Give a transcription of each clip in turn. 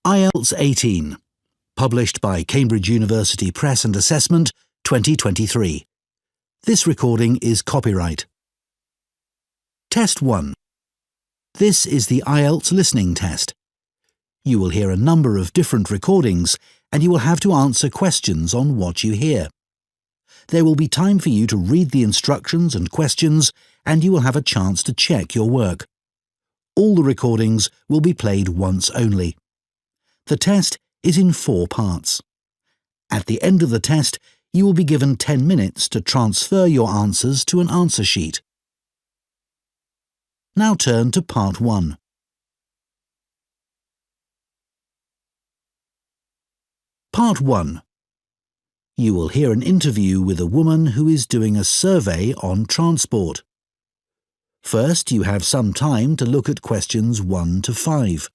IELTS 18, published by Cambridge University Press and Assessment, 2023. This recording is copyright. Test 1. This is the IELTS listening test. You will hear a number of different recordings and you will have to answer questions on what you hear. There will be time for you to read the instructions and questions and you will have a chance to check your work. All the recordings will be played once only. The test is in 4 parts. At the end of the test, you will be given 10 minutes to transfer your answers to an answer sheet. Now turn to Part 1. Part 1. You will hear an interview with a woman who is doing a survey on transport. First, you have some time to look at questions 1 to 5.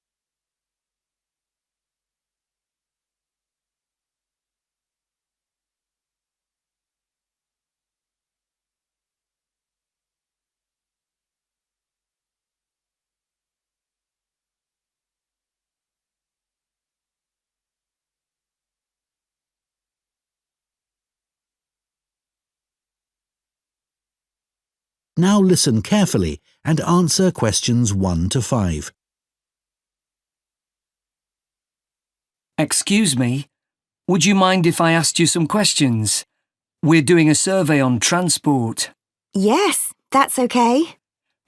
Now listen carefully and answer questions 1 to 5. Excuse me, would you mind if I asked you some questions? We're doing a survey on transport. Yes, that's okay.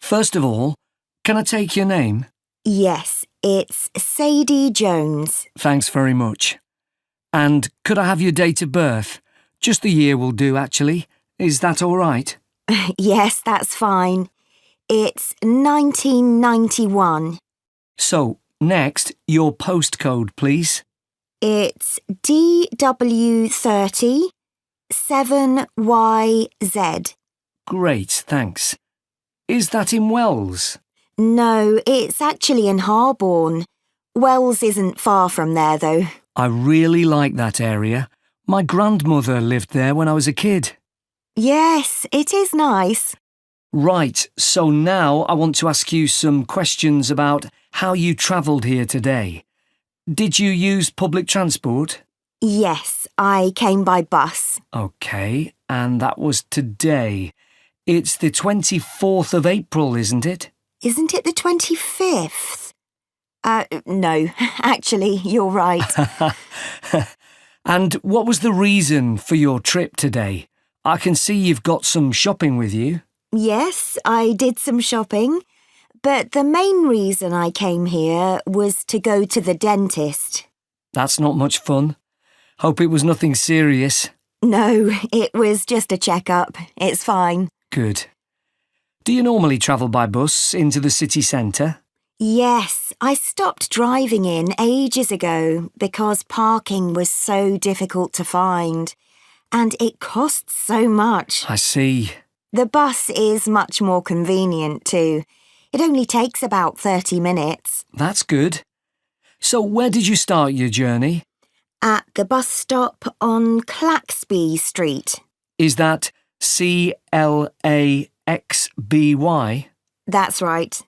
First of all, can I take your name? Yes, it's Sadie Jones. Thanks very much. And could I have your date of birth? Just the year will do, actually. Is that all right? Yes, that's fine. It's 1991. So, next, your postcode, please. It's DW30 7YZ. Great, thanks. Is that in Wells? No, it's actually in Harborne. Wells isn't far from there, though. I really like that area. My grandmother lived there when I was a kid. Yes, it is nice. Right, so now I want to ask you some questions about how you travelled here today. Did you use public transport? Yes, I came by bus. OK, and that was today. It's the 24th of April, isn't it? Isn't it the 25th? No, actually, you're right. And what was the reason for your trip today? I can see you've got some shopping with you. Yes, I did some shopping, but the main reason I came here was to go to the dentist. That's not much fun. Hope it was nothing serious. No, it was just a checkup. It's fine. Good. Do you normally travel by bus into the city centre? Yes, I stopped driving in ages ago because parking was so difficult to find. And it costs so much. I see. The bus is much more convenient too. It only takes about 30 minutes. That's good. So where did you start your journey? At the bus stop on Claxby Street. Is that CLAXBY? That's right.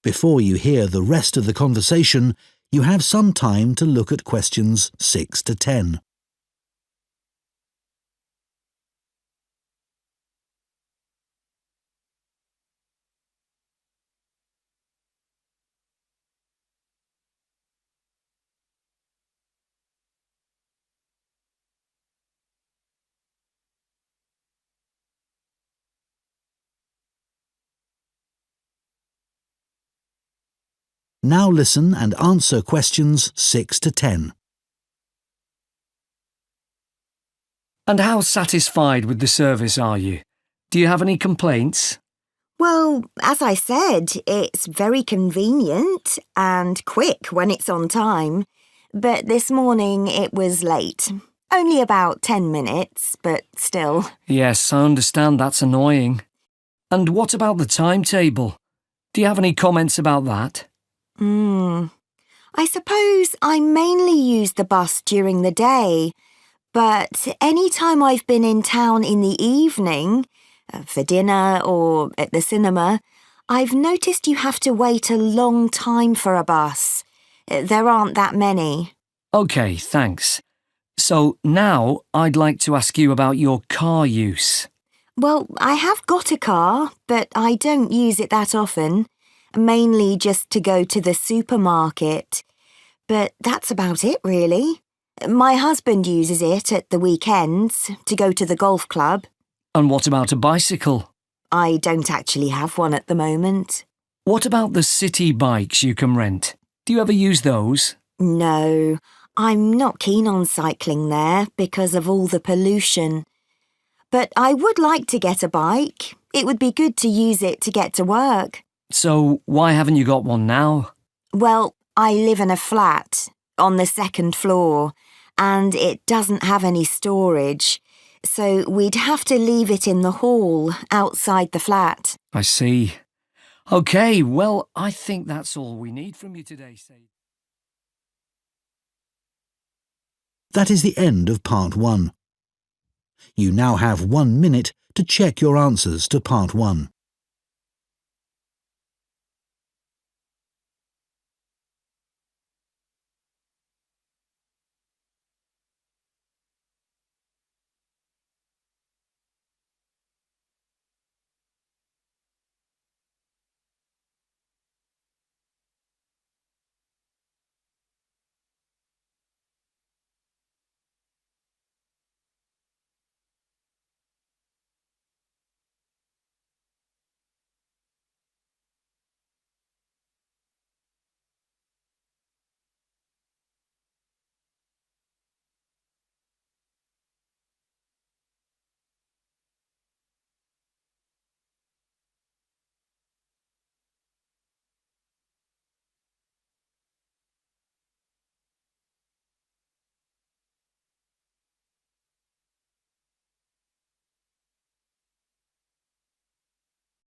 Before you hear the rest of the conversation, you have some time to look at questions 6 to 10. Now listen and answer questions 6 to 10. And how satisfied with the service are you? Do you have any complaints? Well, as I said, it's very convenient and quick when it's on time. But this morning it was late. Only about 10 minutes, but still. Yes, I understand that's annoying. And what about the timetable? Do you have any comments about that? I suppose I mainly use the bus during the day, but any time I've been in town in the evening, for dinner or at the cinema, I've noticed you have to wait a long time for a bus. There aren't that many. OK, thanks. So now I'd like to ask you about your car use. Well, I have got a car, but I don't use it that often. Mainly just to go to the supermarket. But that's about it, really. My husband uses it at the weekends to go to the golf club. And what about a bicycle? I don't actually have one at the moment. What about the city bikes you can rent? Do you ever use those? No, I'm not keen on cycling there because of all the pollution. But I would like to get a bike. It would be good to use it to get to work. So why haven't you got one now? Well, I live in a flat on the second floor and it doesn't have any storage. So we'd have to leave it in the hall outside the flat. I see. OK, well, I think that's all we need from you today, Sadie. That is the end of Part 1. You now have 1 minute to check your answers to Part 1.